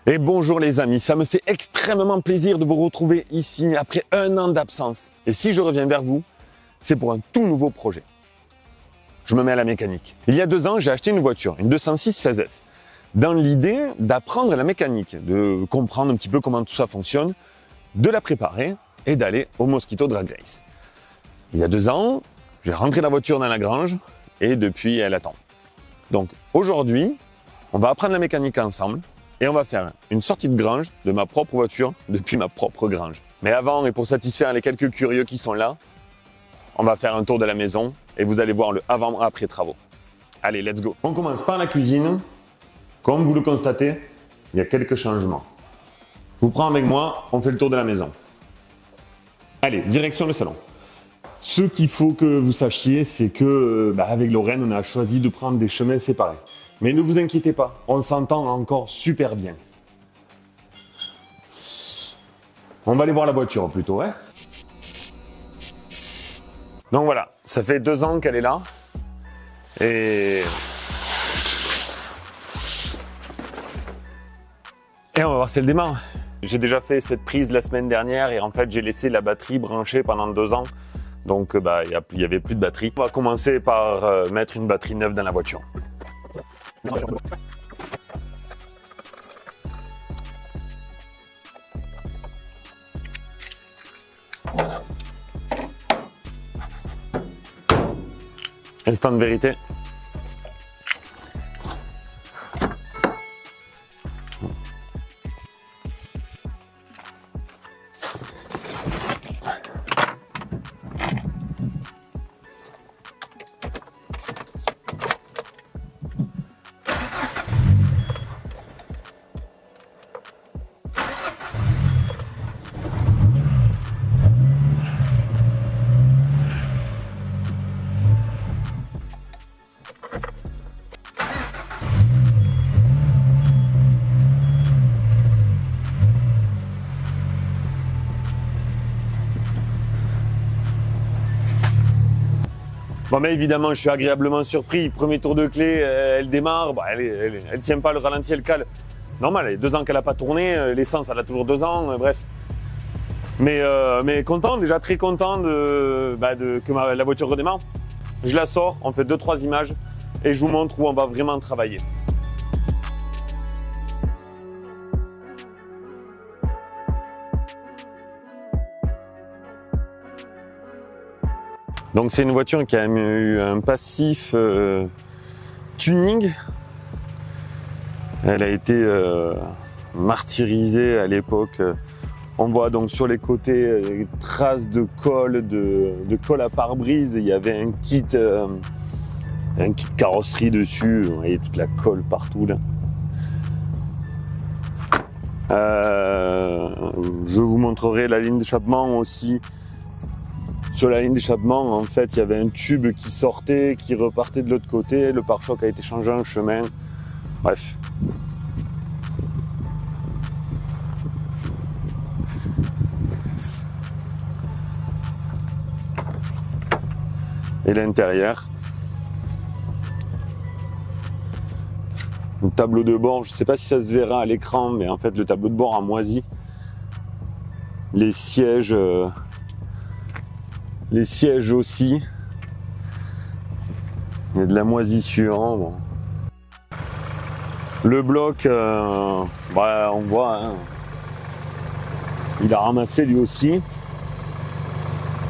Et bonjour les amis, ça me fait extrêmement plaisir de vous retrouver ici après un an d'absence. Et si je reviens vers vous, c'est pour un tout nouveau projet. Je me mets à la mécanique. Il y a 2 ans, j'ai acheté une voiture, une 206 16S, dans l'idée d'apprendre la mécanique, de comprendre un petit peu comment tout ça fonctionne, de la préparer et d'aller au Mosquito Drag Race. Il y a 2 ans, j'ai rentré la voiture dans la grange et depuis, elle attend. Donc aujourd'hui, on va apprendre la mécanique ensemble. Et on va faire une sortie de grange de ma propre voiture depuis ma propre grange. Mais avant, et pour satisfaire les quelques curieux qui sont là, on va faire un tour de la maison et vous allez voir le avant-après travaux. Allez, let's go. On commence par la cuisine. Comme vous le constatez, il y a quelques changements. Je vous prends avec moi, on fait le tour de la maison. Allez, direction le salon. Ce qu'il faut que vous sachiez, c'est que avec Lorraine, on a choisi de prendre des chemins séparés. Mais ne vous inquiétez pas, on s'entend encore super bien. On va aller voir la voiture plutôt, hein. Donc voilà, ça fait 2 ans qu'elle est là. Et on va voir si elle démarre. J'ai déjà fait cette prise la semaine dernière et en fait j'ai laissé la batterie branchée pendant 2 ans. Donc il y avait plus de batterie. On va commencer par mettre une batterie neuve dans la voiture. Instant de vérité. Bon, mais évidemment, je suis agréablement surpris. Premier tour de clé, elle démarre. Bon, elle tient pas le ralenti, elle cale. C'est normal, il y a 2 ans qu'elle n'a pas tourné. L'essence, elle a toujours 2 ans. Bref. Mais content, déjà très content que la voiture redémarre. Je la sors, on fait 2-3 images et je vous montre où on va vraiment travailler. Donc c'est une voiture qui a eu un passif tuning. Elle a été martyrisée à l'époque. On voit donc sur les côtés les traces de colle, de colle à pare-brise. Il y avait un kit carrosserie dessus. Vous voyez toute la colle partout là. Je vous montrerai la ligne d'échappement aussi. Sur la ligne d'échappement, en fait, il y avait un tube qui sortait, qui repartait de l'autre côté. Le pare-choc a été changé en chemin. Bref. Et l'intérieur. Le tableau de bord, je ne sais pas si ça se verra à l'écran, mais en fait, le tableau de bord a moisi. Les sièges aussi. Il y a de la moisissure. Hein, bon. Le bloc, on voit, hein, il a ramassé lui aussi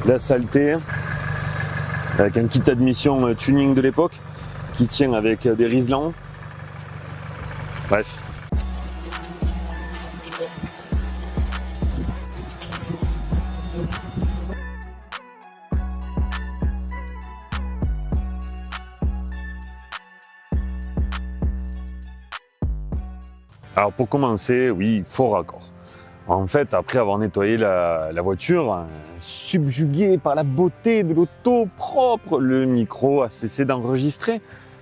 la saleté avec un kit admission tuning de l'époque qui tient avec des riselants. Bref. Alors pour commencer, oui, faux raccord. En fait, après avoir nettoyé la voiture, subjugué par la beauté de l'auto propre, le micro a cessé d'enregistrer.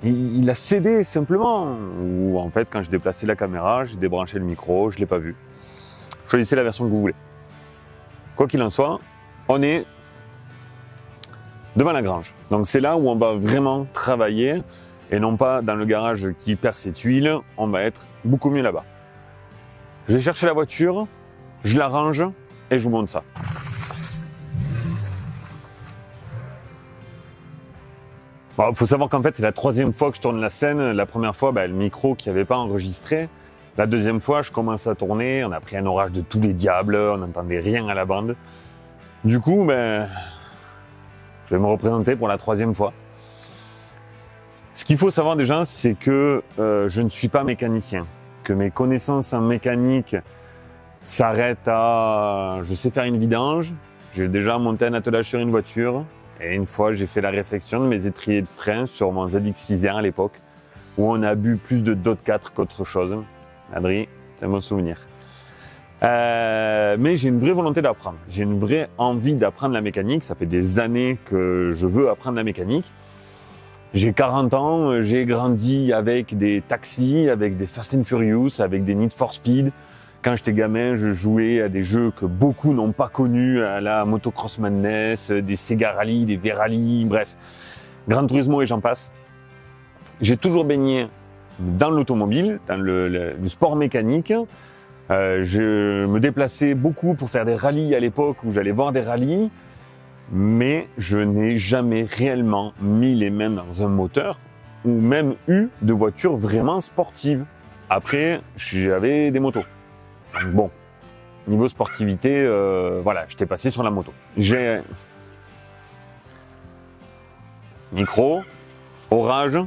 Il a cédé simplement. Ou en fait, quand j'ai déplacé la caméra, j'ai débranché le micro, je ne l'ai pas vu. Choisissez la version que vous voulez. Quoi qu'il en soit, on est devant la grange. Donc c'est là où on va vraiment travailler et non pas dans le garage qui perd ses tuiles, on va être beaucoup mieux là-bas. Je vais chercher la voiture, je la range et je vous montre ça. Bon, faut savoir qu'en fait, c'est la troisième fois que je tourne la scène. La première fois, le micro qui n'avait pas enregistré. La deuxième fois, je commence à tourner. On a pris un orage de tous les diables. On n'entendait rien à la bande. Du coup, je vais me représenter pour la troisième fois. Ce qu'il faut savoir déjà, c'est que je ne suis pas mécanicien. Que mes connaissances en mécanique s'arrêtent à... Je sais faire une vidange. J'ai déjà monté un attelage sur une voiture. Et une fois, j'ai fait la réfection de mes étriers de frein sur mon ZX6R à l'époque, où on a bu plus de DOT 4 qu'autre chose. Adri, c'est un bon souvenir. Mais j'ai une vraie volonté d'apprendre. J'ai une vraie envie d'apprendre la mécanique. Ça fait des années que je veux apprendre la mécanique. J'ai 40 ans, j'ai grandi avec des taxis, avec des Fast and Furious, avec des Need for Speed. Quand j'étais gamin, je jouais à des jeux que beaucoup n'ont pas connus, à la Motocross Madness, des Sega Rally, des V-Rally, bref, Gran Turismo et j'en passe. J'ai toujours baigné dans l'automobile, dans le sport mécanique. Je me déplaçais beaucoup pour faire des rallyes à l'époque où j'allais voir des rallyes, mais je n'ai jamais réellement mis les mains dans un moteur ou même eu de voiture vraiment sportive. Après, j'avais des motos. Donc bon, niveau sportivité, voilà, j'étais passé sur la moto. J'ai micro, orage,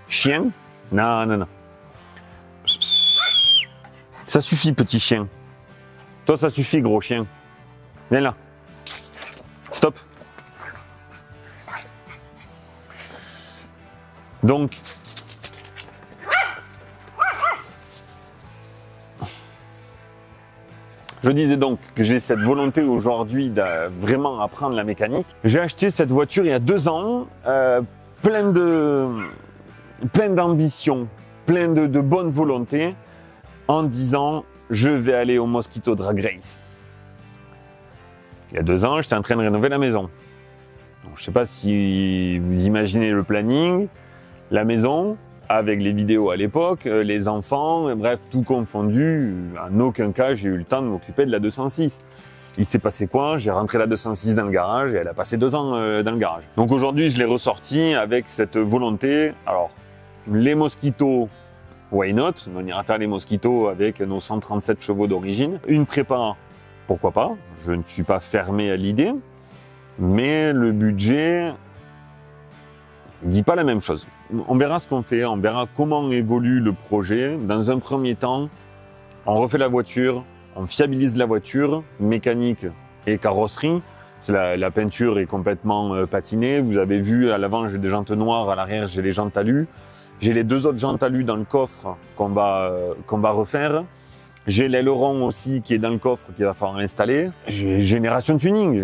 chien. Non, non, non. Ça suffit, petit chien. Toi, ça suffit, gros chien. Viens là. Stop. Donc, je disais donc que j'ai cette volonté aujourd'hui de vraiment apprendre la mécanique. J'ai acheté cette voiture il y a 2 ans, plein d'ambition, plein de bonne volonté, en disant je vais aller au Mosquito Drag Race. Il y a 2 ans, j'étais en train de rénover la maison. Donc, je ne sais pas si vous imaginez le planning, la maison, avec les vidéos à l'époque, les enfants, bref, tout confondu. En aucun cas, j'ai eu le temps de m'occuper de la 206. Il s'est passé quoi? J'ai rentré la 206 dans le garage et elle a passé 2 ans dans le garage. Donc aujourd'hui, je l'ai ressortie avec cette volonté. Alors, les Mosquitos, why not? On ira faire les Mosquitos avec nos 137 chevaux d'origine. Une prépa, pourquoi pas? Je ne suis pas fermé à l'idée. Mais le budget ne dit pas la même chose. On verra ce qu'on fait, on verra comment évolue le projet. Dans un premier temps, on refait la voiture, on fiabilise la voiture, mécanique et carrosserie. La peinture est complètement patinée. Vous avez vu, à l'avant, j'ai des jantes noires, à l'arrière, j'ai les jantes alu. J'ai les 2 autres jantes alu dans le coffre qu'on va refaire. J'ai l'aileron aussi qui est dans le coffre qu'il va falloir installer. J'ai génération tuning.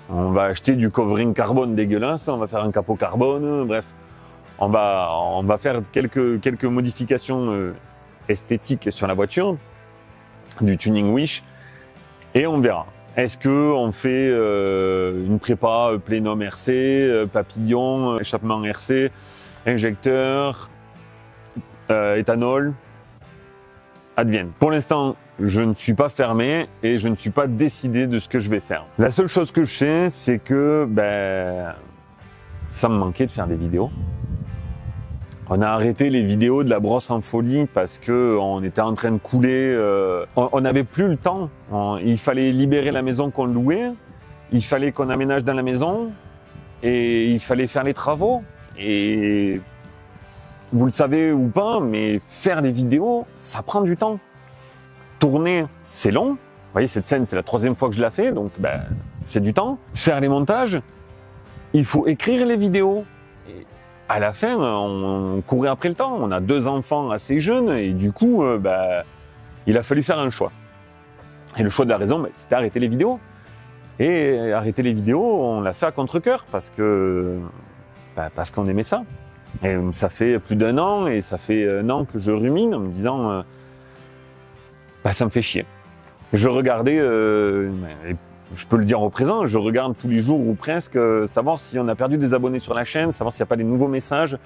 On va acheter du covering carbone dégueulasse, on va faire un capot carbone, bref. On va faire quelques modifications esthétiques sur la voiture, du tuning wish, et on verra. Est-ce qu'on fait une prépa plénum RC, papillon, échappement RC, injecteur, éthanol, advienne. Pour l'instant, je ne suis pas fermé et je ne suis pas décidé de ce que je vais faire. La seule chose que je sais, c'est que ça me manquait de faire des vidéos. On a arrêté les vidéos de la brosse en folie parce que on était en train de couler. On n'avait plus le temps. Il fallait libérer la maison qu'on louait. Il fallait qu'on aménage dans la maison et il fallait faire les travaux. Et vous le savez ou pas, mais faire des vidéos, ça prend du temps. Tourner, c'est long. Vous voyez, cette scène, c'est la 3e fois que je la fais, donc c'est du temps. Faire les montages, il faut écrire les vidéos. Et à la fin, on courait après le temps. On a 2 enfants assez jeunes et du coup, il a fallu faire un choix. Et le choix de la raison, c'était arrêter les vidéos. Et arrêter les vidéos, on l'a fait à contre-cœur parce qu'on aimait ça. Et ça fait plus d'1 an et ça fait 1 an que je rumine en me disant ça me fait chier. Je regardais, je peux le dire au présent, je regarde tous les jours ou presque, savoir si on a perdu des abonnés sur la chaîne, savoir s'il n'y a pas des nouveaux messages.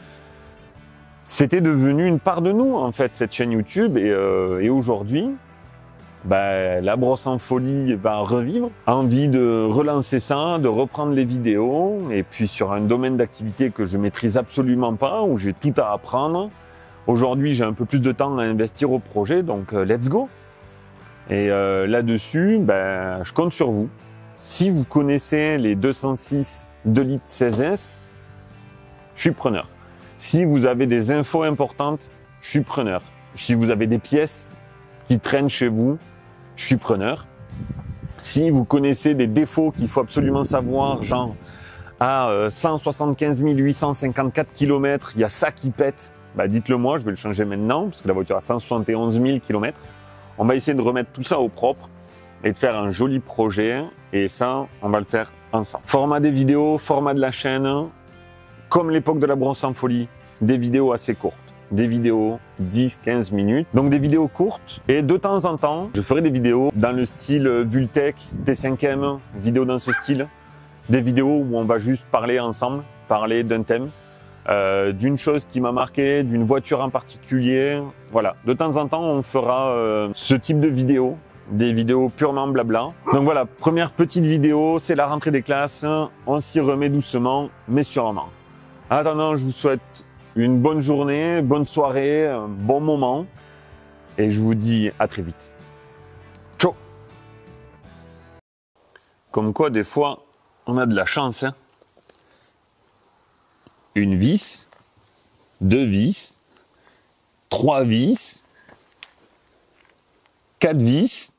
C'était devenu une part de nous en fait, cette chaîne YouTube, et aujourd'hui, la brosse en folie va revivre. Envie de relancer ça, de reprendre les vidéos, et puis sur un domaine d'activité que je maîtrise absolument pas, où j'ai tout à apprendre. Aujourd'hui, j'ai un peu plus de temps à investir au projet, donc let's go. Et là-dessus, je compte sur vous. Si vous connaissez les 206 2 litres 16S, je suis preneur. Si vous avez des infos importantes, je suis preneur. Si vous avez des pièces qui traînent chez vous, je suis preneur. Si vous connaissez des défauts qu'il faut absolument savoir, genre à 175 854 km, il y a ça qui pète, dites-le moi, je vais le changer maintenant, parce que la voiture a 171 000 km. On va essayer de remettre tout ça au propre et de faire un joli projet. Et ça, on va le faire ensemble. Format des vidéos, format de la chaîne, comme l'époque de la brosse en folie, des vidéos assez courtes. Des vidéos 10-15 minutes, donc des vidéos courtes. Et de temps en temps, je ferai des vidéos dans le style Vultec, T5M, vidéo dans ce style. Des vidéos où on va juste parler ensemble, parler d'un thème, d'une chose qui m'a marqué, d'une voiture en particulier. Voilà, de temps en temps, on fera ce type de vidéos, des vidéos purement blabla. Donc voilà, première petite vidéo, c'est la rentrée des classes. On s'y remet doucement, mais sûrement. En attendant, je vous souhaite une bonne journée, bonne soirée, un bon moment. Et je vous dis à très vite. Ciao! Comme quoi, des fois, on a de la chance. Hein. Une vis, 2 vis, 3 vis, 4 vis.